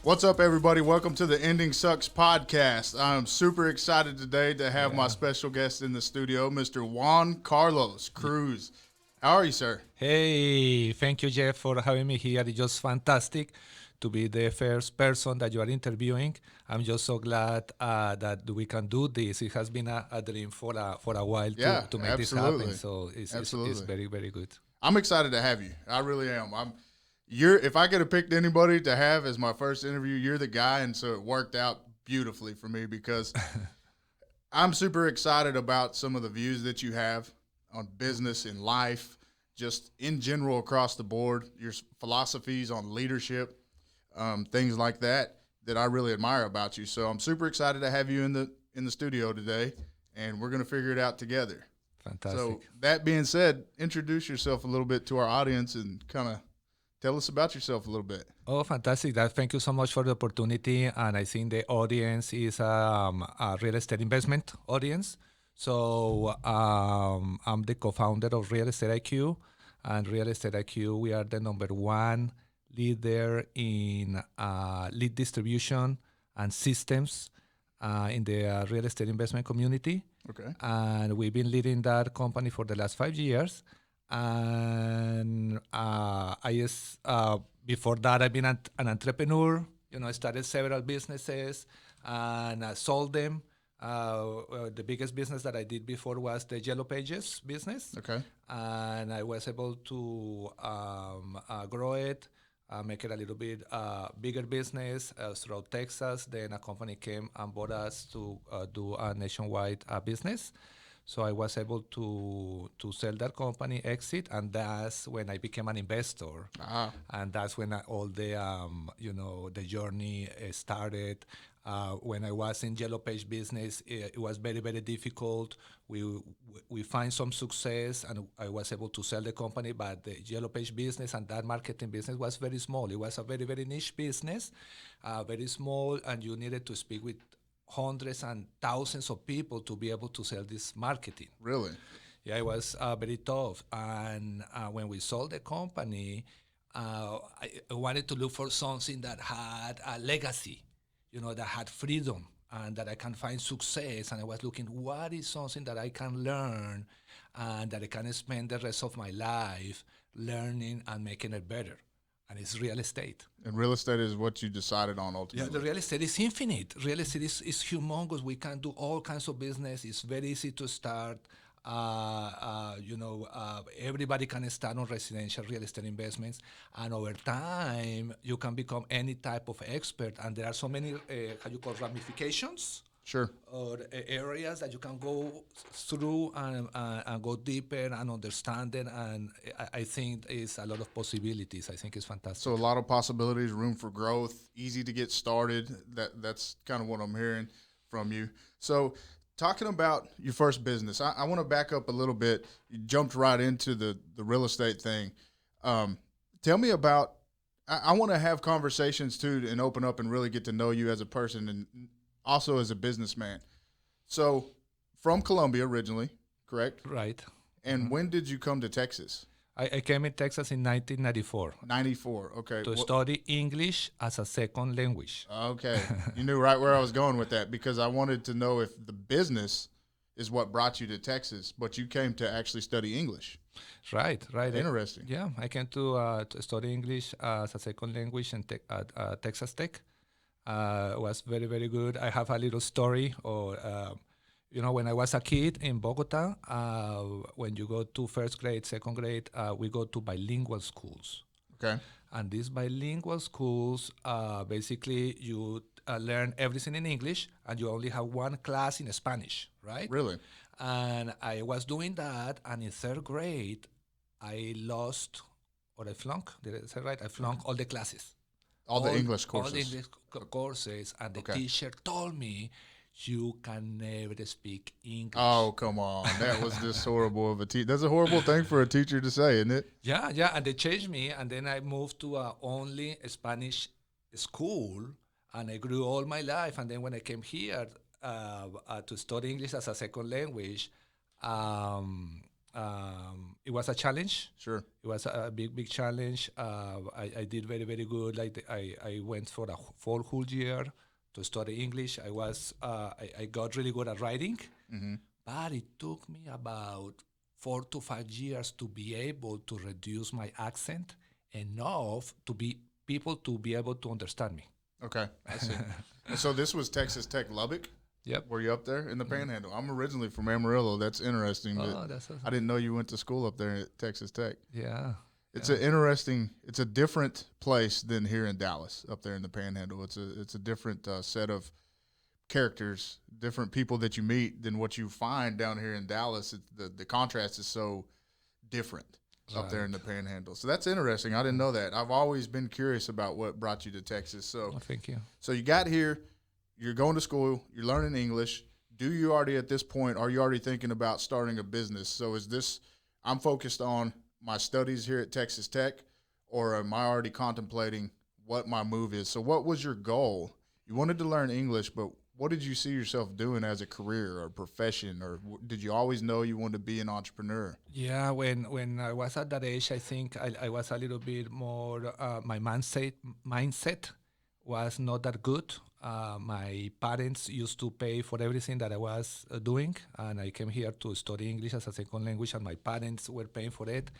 What's up, everybody? Welcome to the Ending Sucks podcast. I'm super excited today to have my special guest in the studio, Mr. Juan Carlos Cruz. How are you, sir? Hey, thank you, Jeff, for having me here. It's just fantastic to be the first person that you are interviewing. I'm just so glad that we can do this. It has been a dream for a while Yeah, to make this happen. absolutely. So it's Absolutely. very, very good. I'm excited to have you. I really am. You're if I could have picked anybody to have as my first interview, you're the guy, and so it worked out beautifully for me because I'm super excited about some of the views that you have on business and life, just in general across the board, your philosophies on leadership, things like that that I really admire about you. So I'm super excited to have you in the studio today, and we're gonna figure it out together. So Fantastic. that being said, introduce yourself a little bit to our audience and kind of tell us about yourself a little bit. Oh, fantastic. Thank you so much for the opportunity. And I think the audience is a real estate investment audience. So I'm the co-founder of Real Estate IQ. And Real Estate IQ, we are the number one leader in lead distribution and systems in the real estate investment community. Okay. And we've been leading that company for the last 5 years. And before that, I've been an entrepreneur. I started several businesses and sold them. The biggest business that I did before was the Yellow Pages business, Okay. and I was able to grow it, make it a little bit bigger business throughout Texas. Then a company came and bought us to do a nationwide business. So I was able to sell that company, exit, and that's when I became an investor. Ah. And that's when all the the journey started. When I was in Yellow Page business, it was very, very difficult. We find some success, and I was able to sell the company. But the Yellow Page business and that marketing business was very small. It was a very, very niche business, very small, and you needed to speak with hundreds and thousands of people to be able to sell this marketing. Really? Yeah, it was very tough. And when we sold the company, I wanted to look for something that had a legacy, that had freedom and that I can find success. And I was looking, what is something that I can learn and that I can spend the rest of my life learning and making it better? And it's real estate. And real estate is what you decided on Yeah, ultimately. the real estate is infinite. Real estate is humongous. We can do all kinds of business. It's very easy to start. Everybody can start on residential real estate investments, and over time, you can become any type of expert. And there are so many, how you call ramifications Sure. or areas that you can go through and go deeper and understand it. And I think it's a lot of possibilities. I think it's fantastic. So a lot of possibilities, room for growth, easy to get started. That's kind of what I'm hearing from you. So talking about your first business, I want to back up a little bit. You jumped right into the real estate thing. Tell me about. I want to have conversations too and open up and really get to know you as a person and also as a businessman. So from Colombia originally, correct? Right. And when did you come to Texas? I came in Texas in 1994 94. Okay. to study English as a second language. Okay. You knew right where I was going with that because I wanted to know if the business is what brought you to Texas, but you came to actually study English. Right, right. Interesting. Yeah, I came to study English as a second language at Texas Tech. It was very, very good. I have a little story. When I was a kid in Bogota, when you go to first grade, second grade, we go to bilingual schools. Okay. And these bilingual schools, basically, you learn everything in English, and you only have one class in Spanish, right? Really? And I was doing that, and in third grade, I lost or I flunked. Did I say right? I flunked all the classes, All the English all the courses. English courses, and the Okay. teacher told me you can never speak English. Oh, come on. That was just horrible of a teacher. That's a horrible thing for a teacher to say, isn't it? Yeah, yeah, and they changed me, and then I moved to a only Spanish school, and I grew all my life. And then when I came here to study English as a second language, um, it was a challenge. Sure. It was a big challenge. I did very good. I went for a whole year to study English. I got really good at writing, but it took me about 4 to 5 years to be able to reduce my accent enough to be people to be able to understand me. Okay, I see. And so this was Texas Tech Lubbock? Yep. Were you up there in the Panhandle? I'm originally from Amarillo. That's interesting. Oh, that's awesome. I didn't know you went to school up there at Texas Tech. Yeah. It's it's a different place than here in Dallas, up there in the Panhandle. It's a different set of characters, different people that you meet than what you find down here in Dallas. The contrast is so different up there in the Panhandle. So that's interesting. I didn't know that. I've always been curious about what brought you to Texas. So, Thank you. So you got here, you're going to school, you're learning English. Do you already at this point, are you already thinking about starting a business? So is this, I'm focused on my studies here at Texas Tech, or am I already contemplating what my move is? So what was your goal? You wanted to learn English, but what did you see yourself doing as a career or profession, or did you always know you wanted to be an entrepreneur? Yeah, when I was at that age, I think I was a little bit more. My mindset was not that good. My parents used to pay for everything that I was doing, and I came here to study English as a second language, and my parents were paying for it.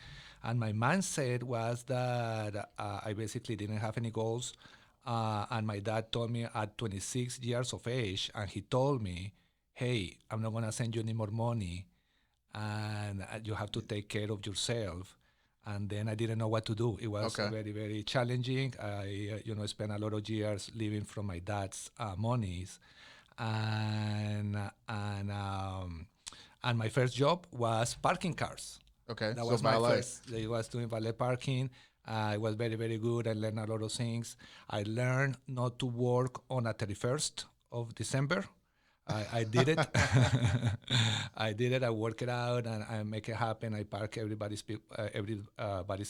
And my mindset was that I basically didn't have any goals. And my dad told me at 26 years of age, and he told me, hey, I'm not going to send you any more money, and you have to take care of yourself. And then I didn't know what to do. It was very challenging. I, spent a lot of years living from my dad's monies, and my first job was parking cars. Okay, That so was valet. my first. I was doing valet parking. I was very good. I learned a lot of things. I learned not to work on a 31st of December. I did it. I did it. I work it out and I make it happen. I park everybody's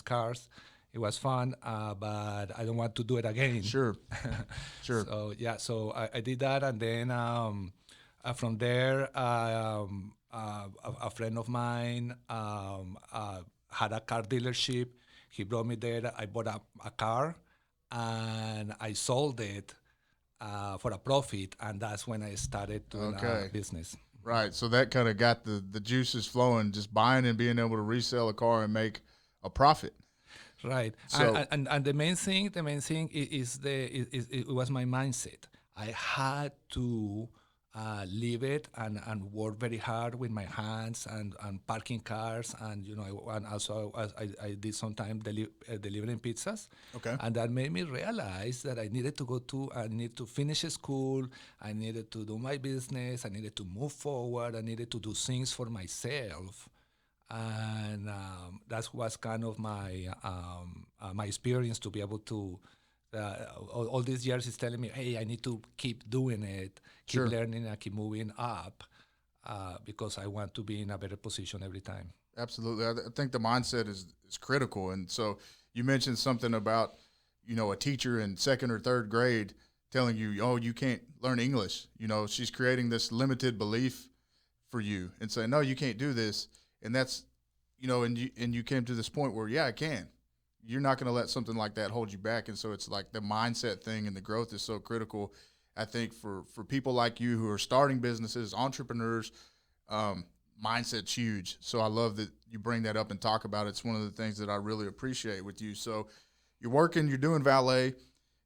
cars. It was fun, but I don't want to do it again. Sure. So yeah, so I did that, and then from there, a friend of mine had a car dealership. He brought me there. I bought a car, and I sold it for a profit, and that's when I started doing business. Right. So that kind of got the juices flowing, just buying and being able to resell a car and make a profit. Right. So, and the main thing is it was my mindset. I had to leave it and work very hard with my hands and parking cars, and and also I did some time delivering pizzas. Okay. And that made me realize that I needed to finish school, I needed to do my business, I needed to move forward, I needed to do things for myself. And that was kind of my my experience to be able to all these years is telling me, hey, I need to keep doing it, keep learning, and keep moving up because I want to be in a better position every time. Absolutely. I think the mindset is critical. And so you mentioned something about, a teacher in second or third grade telling you, oh, you can't learn English. She's creating this limited belief for you and saying, no, you can't do this. And that's, and you came to this point where, yeah, I can. You're not going to let something like that hold you back. And so it's like the mindset thing and the growth is so critical, I think, for people like you who are starting businesses, entrepreneurs. Mindset's huge. So I love that you bring that up and talk about it. It's one of the things that I really appreciate with you. So you're working, you're doing valet,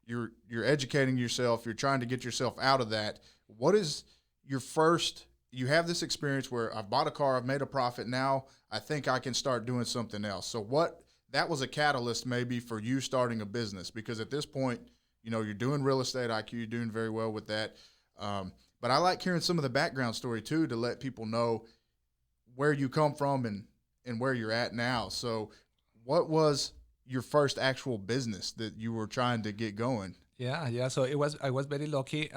you're educating yourself, you're trying to get yourself out of that. What is your first – you have this experience where I've bought a car, I've made a profit, now I think I can start doing something else. So that was a catalyst maybe for you starting a business, because at this point, you're doing real estate IQ, you're doing very well with that. But I like hearing some of the background story too, to let people know where you come from and where you're at now. So what was your first actual business that you were trying to get going? Yeah. So I was very lucky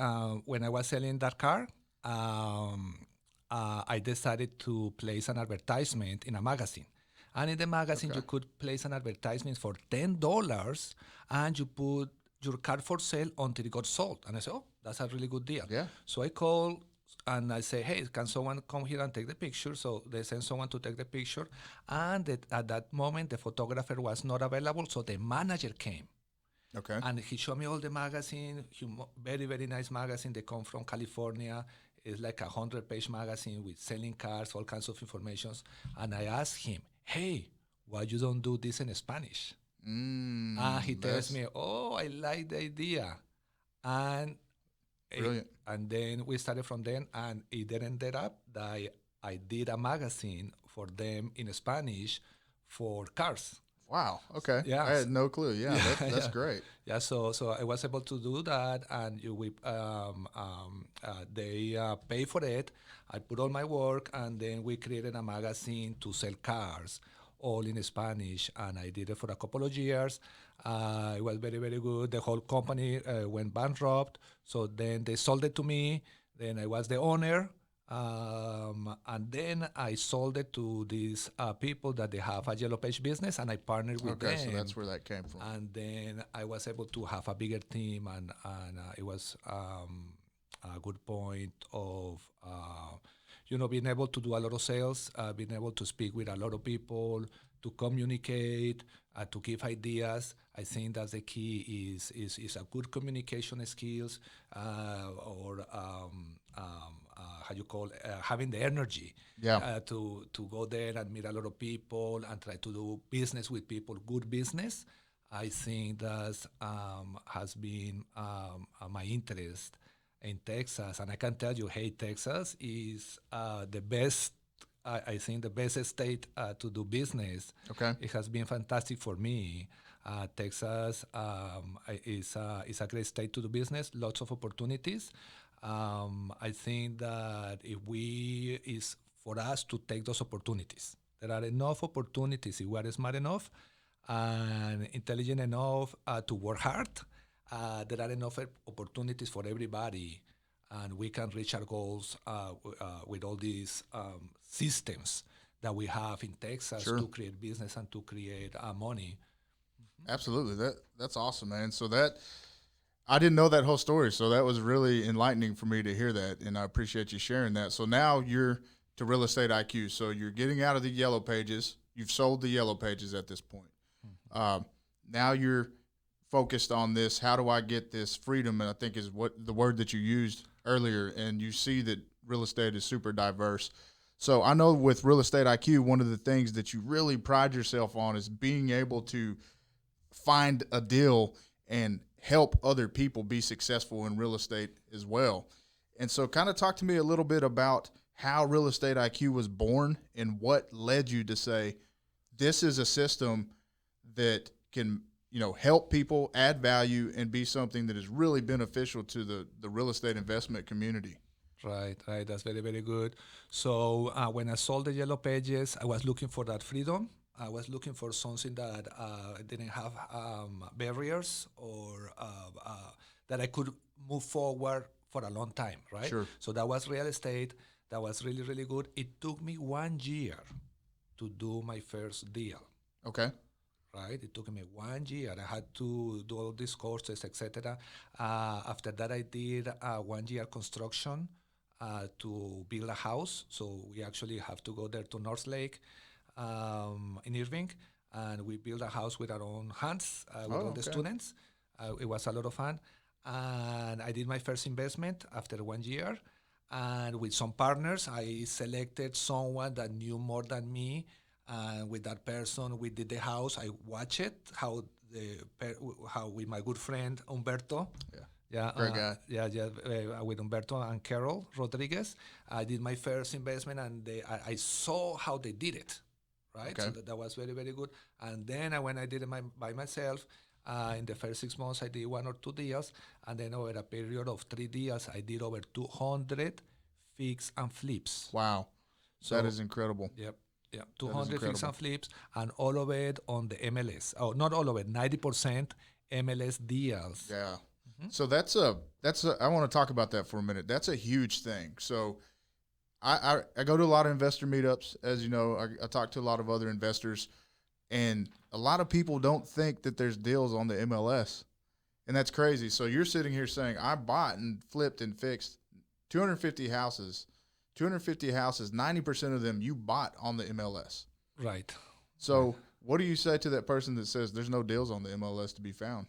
when I was selling that car. I decided to place an advertisement in a magazine. And in the magazine, you could place an advertisement for $10 and you put your car for sale until it got sold. And I said, oh, that's a really good deal. Yeah. So I called and I say, hey, can someone come here and take the picture? So they send someone to take the picture, and at that moment the photographer was not available, so the manager came. Okay. And he showed me all the magazine, very, very nice magazine. They come from California. It's like 100-page magazine with selling cars, all kinds of informations. And I asked him, hey, why you don't do this in Spanish? He tells That's me, oh, I like the idea. And brilliant. and then we started from then, and it ended up that I did a magazine for them in Spanish for cars. Wow. Okay. I Yes. had no clue. Yeah, that's Yeah. great. Yeah, so I was able to do that, and they pay for it. I put all my work, and then we created a magazine to sell cars, all in Spanish, and I did it for a couple of years. It was very, very good. The whole company went bankrupt, so then they sold it to me. Then I was the owner, and then I sold it to these people that they have a yellow page business, and I partnered with Okay, so them. that's where that came from. And then I was able to have a bigger team, and it was a good point of being able to do a lot of sales, being able to speak with a lot of people, to communicate, to give ideas. I think that's the key is a good communication skills, or how you call having the energy Yeah. to go there and meet a lot of people and try to do business with people, good business. I think that has been my interest in Texas, and I can tell you, hey, Texas is the best. I think the best state to do business. Okay. It has been fantastic for me. Texas is a great state to do business. Lots of opportunities. I think that is for us to take those opportunities. There are enough opportunities if we are smart enough and intelligent enough to work hard. There are enough opportunities for everybody, and we can reach our goals with all these systems that we have in Texas Sure. to create business and to create money. Absolutely. That's awesome, man. So that I didn't know that whole story, so that was really enlightening for me to hear that, and I appreciate you sharing that. So now you're to Real Estate IQ. So you're getting out of the yellow pages. You've sold the yellow pages at this point. Now you're focused on this. How do I get this freedom? And I think is what the word that you used earlier. And you see that real estate is super diverse. So I know with Real Estate IQ, one of the things that you really pride yourself on is being able to find a deal and help other people be successful in real estate as well. And so kind of talk to me a little bit about how Real Estate IQ was born and what led you to say, this is a system that can, help people, add value, and be something that is really beneficial to the real estate investment community. Right. That's very, very good. So when I sold the yellow pages, I was looking for that freedom. I was looking for something that didn't have barriers, or that I could move forward for a long time, right? Sure. So that was real estate. That was really, really good. It took me 1 year to do my first deal. Okay. Right, it took me 1 year. I had to do all these courses, etc. After that, I did 1 year construction to build a house. So we actually have to go there to North Lake in Irving, and we built a house with our own hands with all the students. It was a lot of fun, and I did my first investment after 1 year. And with some partners, I selected someone that knew more than me. And with that person, we did the house. I watched it, how with my good friend Humberto. Yeah, Great guy. with Humberto and Carol Rodriguez, I did my first investment, and I saw how they did it, right? Okay. So that was very, very good. And then when I did it by myself, in the first 6 months, I did 1 or 2 deals, and then over a period of 3 deals, I did over 200 fix and flips. Wow. So that is incredible. Yep. Yeah, 200 fix and flips, and all of it on the MLS. Oh, not all of it, 90% MLS deals. Yeah. So that's I want to talk about that for a minute. That's a huge thing. So I go to a lot of investor meetups, as you know. I talk to a lot of other investors, and a lot of people don't think that there's deals on the MLS, and that's crazy. So you're sitting here saying I bought and flipped and fixed 250 houses, 250 houses, 90% of them you bought on the MLS. Right. So what do you say to that person that says there's no deals on the MLS to be found?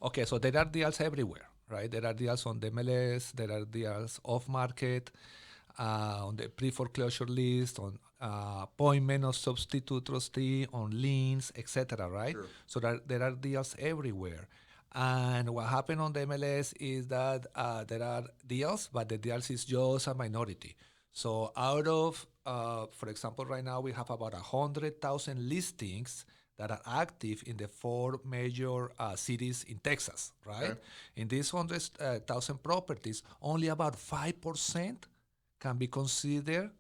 Okay, so there are deals everywhere, right? There are deals on the MLS, there are deals off market, on the pre-foreclosure list, on appointment of substitute trustee, on liens, etc. Right? Sure. So there are deals everywhere. And what happened on the MLS is that there are deals, but the deals is just a minority. So out of, for example, right now we have about 100,000 listings that are active in the 4 major cities in Texas, right? Okay. In these 100,000 properties, only about 5% can be considered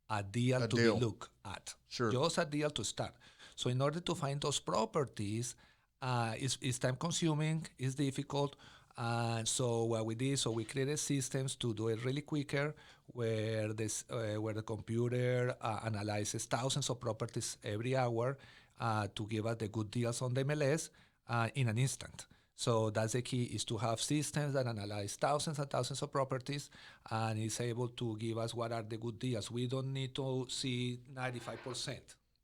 a deal A to deal. be looked at. Sure. Just a deal to start. So in order to find those properties, it's time consuming, it's difficult. And so what we did, so we created systems to do it really quicker, where the computer analyzes thousands of properties every hour to give us the good deals on the MLS in an instant. So that's the key, is to have systems that analyze thousands and thousands of properties and is able to give us what are the good deals. We don't need to see 95%.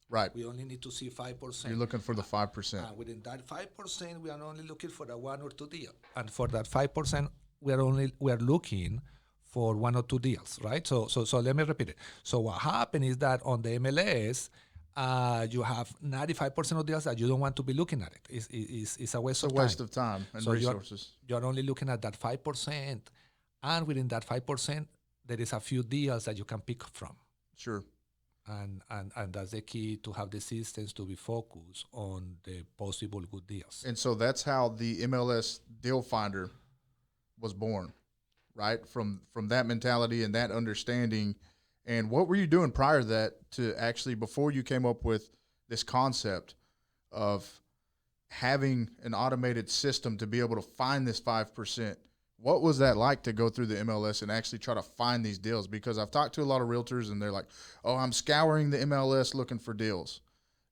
Right. We only need to see 5%. You're looking for the 5%. Within that 5%, we are only looking for a 1 or 2 deal. And for that 5%, we are looking for 1 or 2 deals, right? So let me repeat it. So what happened is that on the MLS, you have 95% of deals that you don't want to be looking at it. It's a waste of time. It's a waste of time and resources. You're only looking at that 5%, and within that 5%, there is a few deals that you can pick from. Sure. And that's the key, to have the systems to be focused on the possible good deals. And so that's how the MLS Deal Finder was born, right? From that mentality and that understanding. And what were you doing prior to that, to actually, before you came up with this concept of having an automated system to be able to find this 5%? What was that like to go through the MLS and actually try to find these deals? Because I've talked to a lot of realtors and they're like, oh, I'm scouring the MLS looking for deals,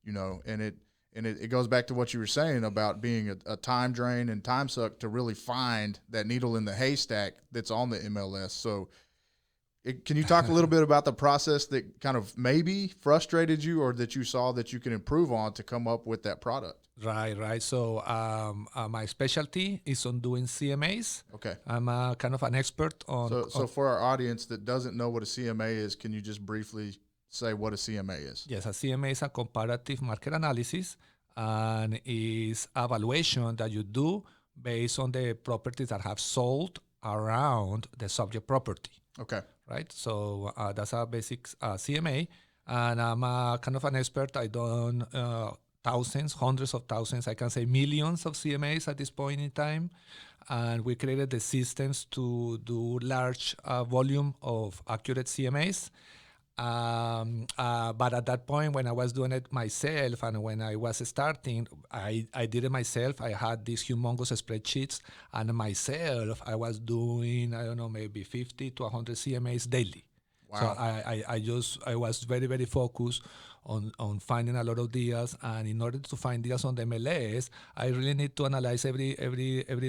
and it goes back to what you were saying about being a time drain and time suck to really find that needle in the haystack that's on the MLS. So can you talk a little bit about the process that kind of maybe frustrated you, or that you saw that you can improve on to come up with that product? Right. So my specialty is on doing CMAs. Okay. I'm kind of an expert on. So for our audience that doesn't know what a CMA is, can you just briefly say what a CMA is? Yes, a CMA is a comparative market analysis, and is evaluation that you do based on the properties that have sold around the subject property. Okay. Right. So that's a basic CMA, and I'm kind of an expert. I done thousands, hundreds of thousands, I can say millions of CMAs at this point in time. And we created the systems to do large volume of accurate CMAs. But at that point, when I was doing it myself and when I was starting, I did it myself. I had these humongous spreadsheets, and myself, I was doing, I don't know, maybe 50 to 100 CMAs daily. Wow. So I was very, very focused on finding a lot of deals, and in order to find deals on the MLS, I really need to analyze every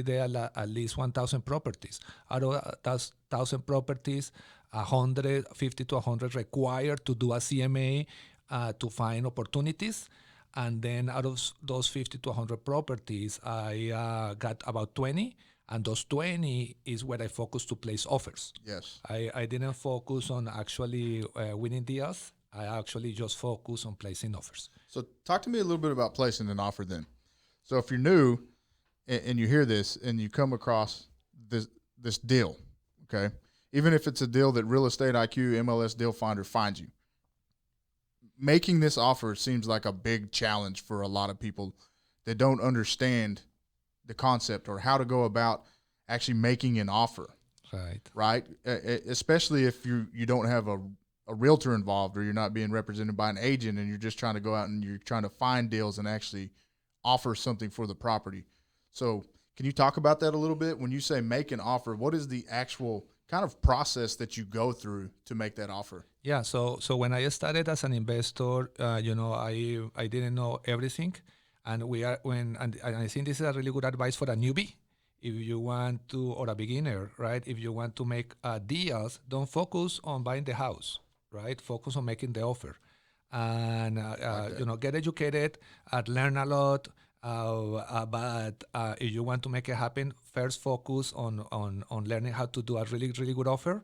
day at least 1,000 properties. Out of 1,000 properties, 150 to 100 required to do a CMA to find opportunities. And then out of those 50 to 100 properties, I got about 20. And those 20 is where I focus to place offers. Yes. I didn't focus on actually winning deals. I actually just focus on placing offers. So talk to me a little bit about placing an offer then. So if you're new and you hear this and you come across this deal, okay, even if it's a deal that Real Estate IQ, MLS Deal Finder finds you, making this offer seems like a big challenge for a lot of people that don't understand the concept or how to go about actually making an offer. Right. Especially if you don't have a realtor involved, or you're not being represented by an agent, and you're just trying to go out and you're trying to find deals and actually offer something for the property. So can you talk about that a little bit? When you say make an offer, what is the actual kind of process that you go through to make that offer? Yeah. So when I started as an investor, I didn't know everything. And I think this is a really good advice for a newbie, if you want to, or a beginner, right? If you want to make deals, don't focus on buying the house, right? Focus on making the offer, and Like that. get educated, learn a lot. But if you want to make it happen, first focus on learning how to do a really good offer,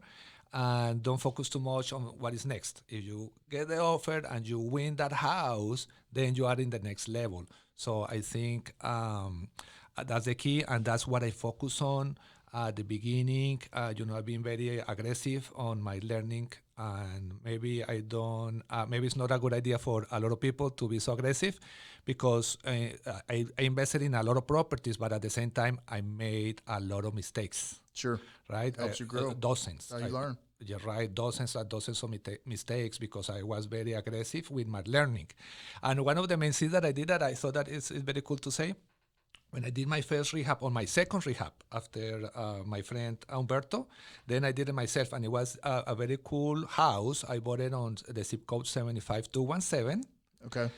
and don't focus too much on what is next. If you get the offer and you win that house, then you are in the next level. So I think that's the key, and that's what I focus on at the beginning. I've been very aggressive on my learning, and maybe I don't. Maybe it's not a good idea for a lot of people to be so aggressive, because I invested in a lot of properties, but at the same time, I made a lot of mistakes. Sure. Right, Helps you grow. dozens. That's how you learn. You're right, dozens and dozens of mistakes, because I was very aggressive with my learning. And one of the main things that I did, that I thought that is very cool to say, when I did my first rehab, on my second rehab after my friend Umberto, then I did it myself, and it was a very cool house. I bought it on the zip code 75217. Okay.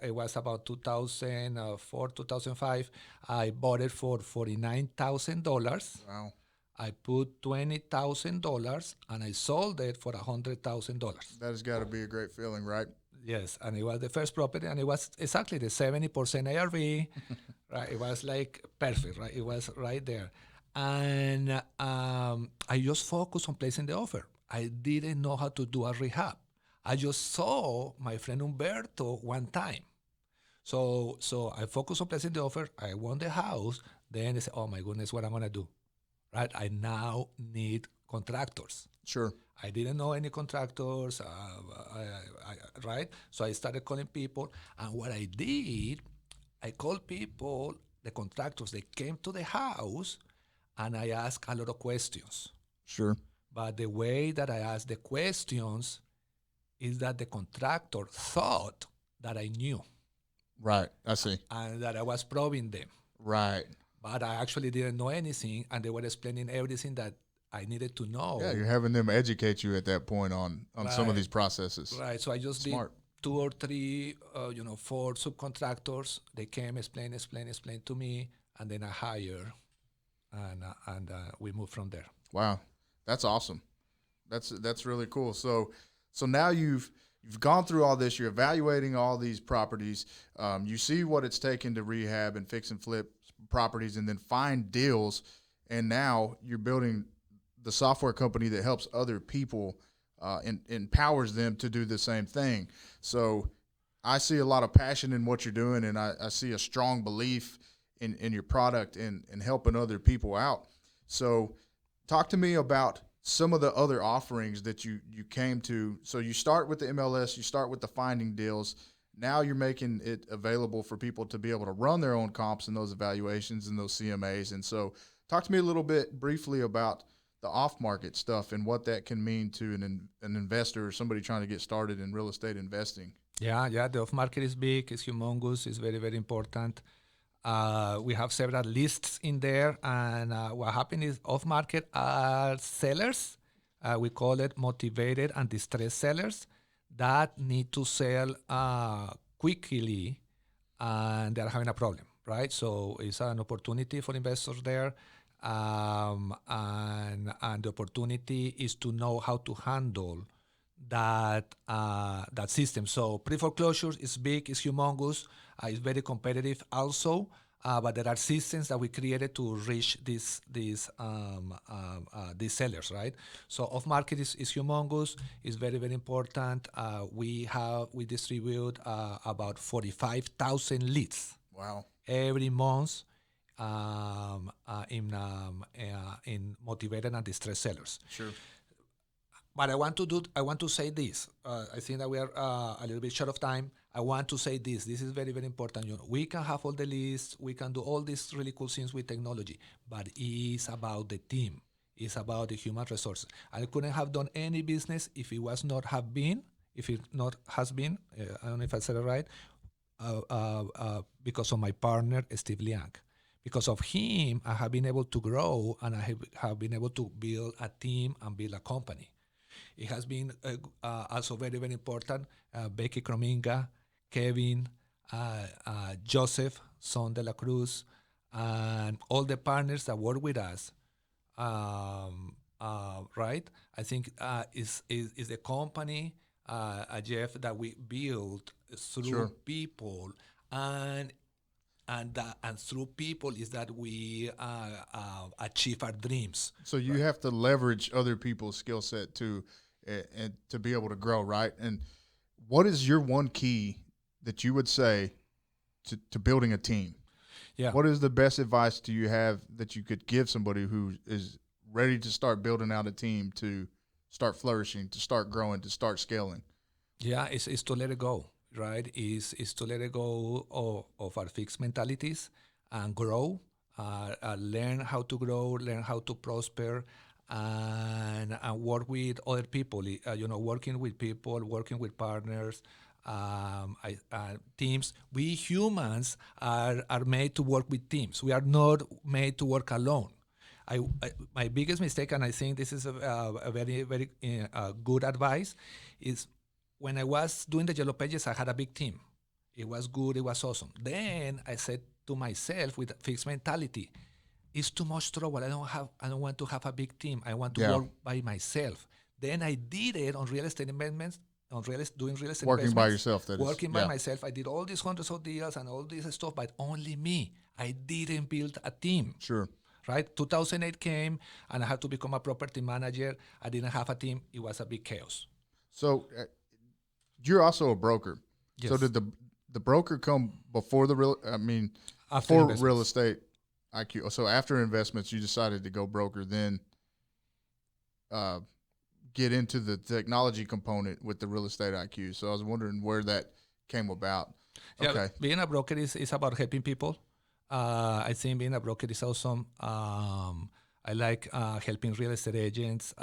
It was about 2004, 2005. I bought it for $49,000. Wow. I put $20,000, and I sold it for $100,000. That has got to be a great feeling, right? Yes, and it was the first property, and it was exactly the 70% ARV, right? It was like perfect, right? It was right there. And I just focused on placing the offer. I didn't know how to do a rehab. I just saw my friend Umberto one time. So I focused on placing the offer. I won the house. Then I said, oh my goodness, what I'm going to do? Right? I now need contractors. Sure. I didn't know any contractors, right? So I started calling people. And what I did, I called people, the contractors. They came to the house, and I asked a lot of questions. Sure. But the way that I asked the questions is that the contractor thought that I knew. Right. I see. And that I was probing them. Right. But I actually didn't know anything, and they were explaining everything that I needed to know. Yeah, you're having them educate you at that point on some of these processes. Right. So I just Smart. did 2 or 3, 4 subcontractors. They came, explain to me, and then I hire, and we move from there. Wow, that's awesome. That's really cool. So now you've gone through all this. You're evaluating all these properties. You see what it's taken to rehab and fix and flip properties, and then find deals. And now you're building the software company that helps other people and empowers them to do the same thing. So I see a lot of passion in what you're doing, and I see a strong belief in your product and helping other people out. So talk to me about some of the other offerings that you came to. So you start with the MLS, you start with the finding deals. Now you're making it available for people to be able to run their own comps and those evaluations and those CMAs. And so talk to me a little bit briefly about the off-market stuff and what that can mean to an investor or somebody trying to get started in real estate investing. Yeah, the off-market is big, it's humongous, it's very, very important. We have several lists in there, and what happened is off-market are sellers. We call it motivated and distressed sellers that need to sell quickly, and they're having a problem, right? So it's an opportunity for investors there. And the opportunity is to know how to handle that system. So pre-foreclosure is big, it's humongous, it's very competitive also, but there are systems that we created to reach these sellers, right? So off-market is humongous, it's very, very important. We distribute about 45,000 leads. Wow. Every month. In motivated and distressed sellers. Sure. But I want to say this. I think that we are a little bit short of time. I want to say this. This is very, very important. We can have all the lists. We can do all these really cool things with technology. But it's about the team. It's about the human resources. I couldn't have done any business if it has been, I don't know if I said it right, because of my partner, Steve Liang. Because of him, I have been able to grow, and I have been able to build a team and build a company. It has been also very, very important. Becky Crominga, Kevin, Joseph, Son de la Cruz, and all the partners that work with us, right? I think is the company, Jeff, that we build through Sure. people, and and through people is that we achieve our dreams, So you right? have to leverage other people's skill set to and to be able to grow, right? And what is your one key that you would say to building a team? Yeah. What is the best advice do you have that you could give somebody who is ready to start building out a team to start flourishing, to start growing, to start scaling? Yeah, it's to let it go, right? Is to let it go of our fixed mentalities and grow, learn how to grow, learn how to prosper, and work with other people. Working with people, working with partners, teams. We humans are made to work with teams. We are not made to work alone. My biggest mistake, and I think this is a very, very good advice, is when I was doing the Yellow Pages, I had a big team. It was good, it was awesome. Then I said to myself with a fixed mentality, it's too much trouble. I don't want to have a big team. I want to Yeah. work by myself. Then I did it on real estate investments, doing real estate Working by investments, yourself, that is. working by Yeah. myself. I did all these hundreds of deals and all this stuff, but only me. I didn't build a team. Sure. Right? 2008 came and I had to become a property manager. I didn't have a team. It was a big chaos. So you're also a broker. So Yes. did the broker come before the real? I mean, After before real investments. estate IQ. So after investments, you decided to go broker, then uh, get into the technology component with the real estate IQ. So I was wondering where that came about. Yeah, Okay. being a broker is about helping people. I think being a broker is awesome. I like helping real estate agents,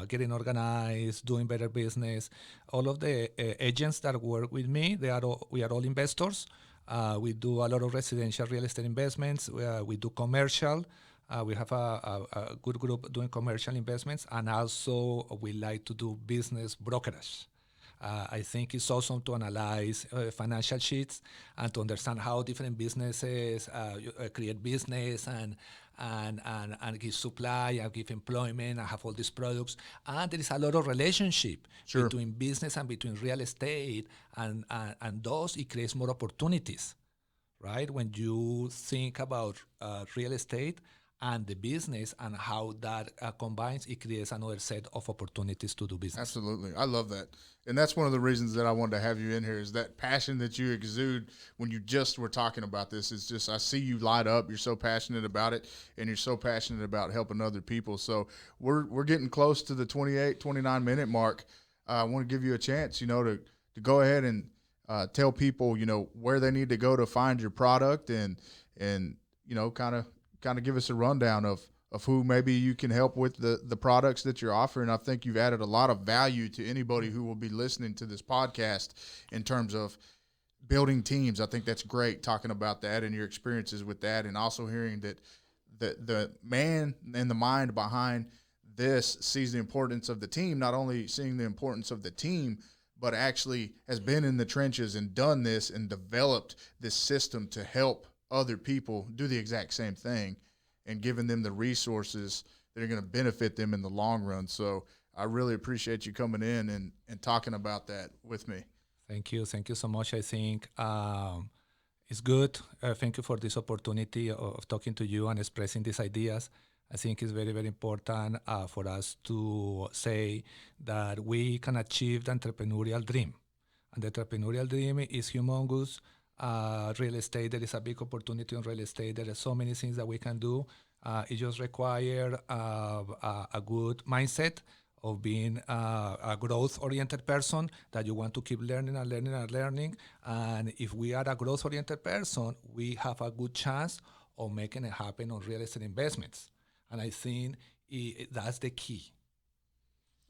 getting organized, doing better business. All of the agents that work with me, we are all investors. We do a lot of residential real estate investments. We do commercial. We have a good group doing commercial investments, and also we like to do business brokerage. I think it's awesome to analyze financial sheets and to understand how different businesses create business and give supply and give employment and have all these products. And there is a lot of relationship Sure. between business and between real estate, and thus it creates more opportunities, right? When you think about real estate and the business and how that combines, it creates another set of opportunities to do business. Absolutely. I love that. And that's one of the reasons that I wanted to have you in here is that passion that you exude when you just were talking about this. It's just, I see you light up. You're so passionate about it, and you're so passionate about helping other people. So we're getting close to the 28, 29-minute mark. I want to give you a chance, to go ahead and tell people, where they need to go to find your product and kind of give us a rundown of who maybe you can help with the products that you're offering. I think you've added a lot of value to anybody who will be listening to this podcast in terms of building teams. I think that's great, talking about that and your experiences with that, and also hearing that the man and the mind behind this sees the importance of the team, not only seeing the importance of the team, but actually has been in the trenches and done this and developed this system to help other people do the exact same thing and giving them the resources that are going to benefit them in the long run. So I really appreciate you coming in and talking about that with me. Thank you. Thank you so much. I think it's good. Thank you for this opportunity of talking to you and expressing these ideas. I think it's very, very important for us to say that we can achieve the entrepreneurial dream. And the entrepreneurial dream is humongous. Real estate, there is a big opportunity on real estate. There are so many things that we can do. It just requires a good mindset of being a growth-oriented person, that you want to keep learning and learning and learning. And if we are a growth-oriented person, we have a good chance of making it happen on real estate investments. And I think that's the key.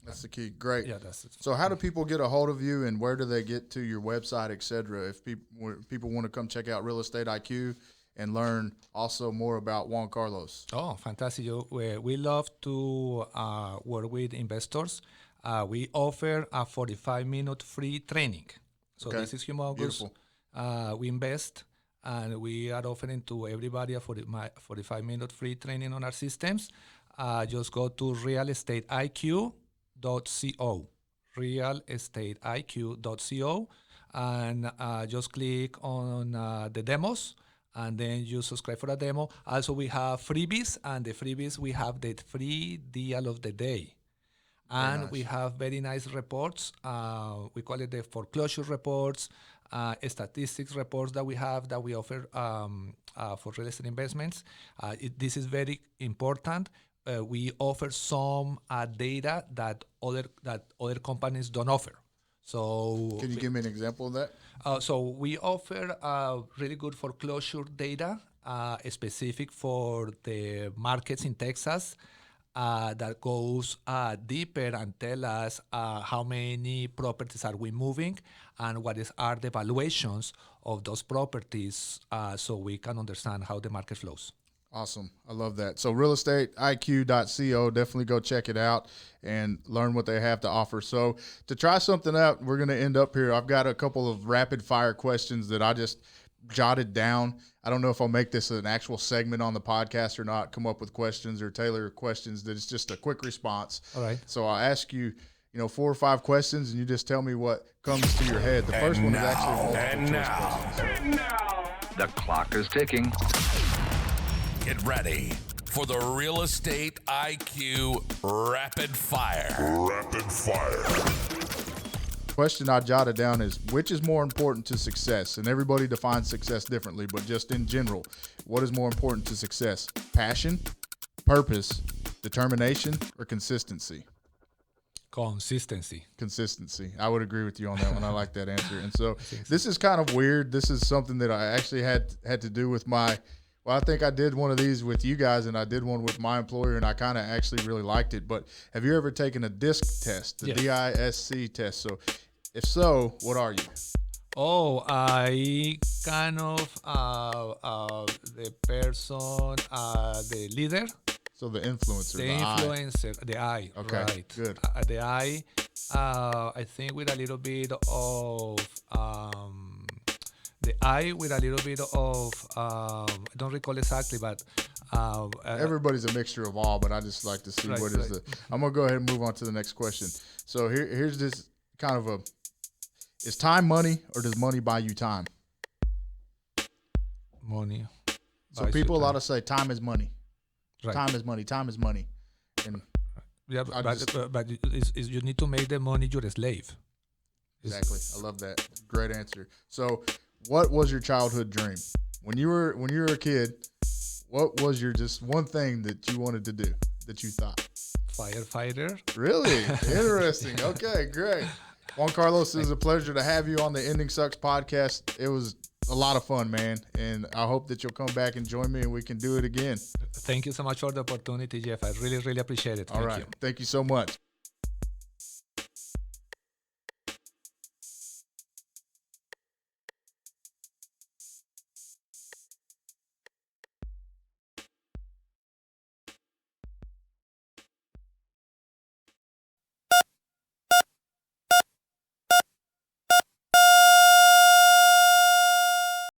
That's the key. Great. Yeah, that's it. So how do people get a hold of you, and where do they get to your website, et cetera, if people want to come check out Real Estate IQ and learn also more about Juan Carlos? Oh, fantastic. We love to work with investors. We offer a 45-minute free training. So Okay. this is humongous. Beautiful. We invest and we are offering to everybody a 45-minute free training on our systems. Just go to realestateiq.co, realestateiq.co, and just click on the demos, and then you subscribe for a demo. Also, we have freebies, and the freebies, we have the free deal of the day. And nice. We have very nice reports. We call it the foreclosure reports, statistics reports that we offer for real estate investments. This is very important. We offer some data that other companies don't offer. So can you give me an example of that? So we offer really good foreclosure data, specific for the markets in Texas, that goes deeper and tell us how many properties are we moving and are the valuations of those properties, so we can understand how the market flows. Awesome. I love that. So realestateiq.co, definitely go check it out and learn what they have to offer. So to try something out, we're going to end up here. I've got a couple of rapid fire questions that I just jotted down. I don't know if I'll make this an actual segment on the podcast or not, come up with questions or tailor questions that it's just a quick response. All right. So I'll ask you, 4 or 5 questions, and you just tell me what comes to your head. The first one is actually multiple choice questions. And now, the clock is ticking. Get ready for the Real Estate IQ Rapid Fire. Rapid Fire. Question I jotted down is, which is more important to success? And everybody defines success differently, but just in general, what is more important to success? Passion, purpose, determination, or consistency? Consistency. I would agree with you on that one. I like that answer. And so this is kind of weird. This is something that I actually had to do with I think I did one of these with you guys, and I did one with my employer, and I kind of actually really liked it. But have you ever taken a DISC test, the DISC test? So if so, what are you? Oh, I kind of the person, the leader. So the influencer, the influencer, the I. Okay, right. Good. The I, I think with a little bit of the I with a little bit of I don't recall exactly, but everybody's a mixture of all. But I just like to see what is the. I'm gonna go ahead and move on to the next question. So here's this kind of is time money, or does money buy you time? Money. So people a lot of say time is money. Right. Time is money. Time is money. And yeah, but you need to make the money your slave. Exactly. I love that. Great answer. So, what was your childhood dream when you were a kid? What was your just one thing that you wanted to do that you thought? Firefighter. Really interesting. Okay, great. Juan Carlos, it was a pleasure to have you on the Ending Sucks podcast. It was a lot of fun, man, and I hope that you'll come back and join me and we can do it again. Thank you so much for the opportunity, Jeff. I really, really appreciate it. All right. Thank you so much.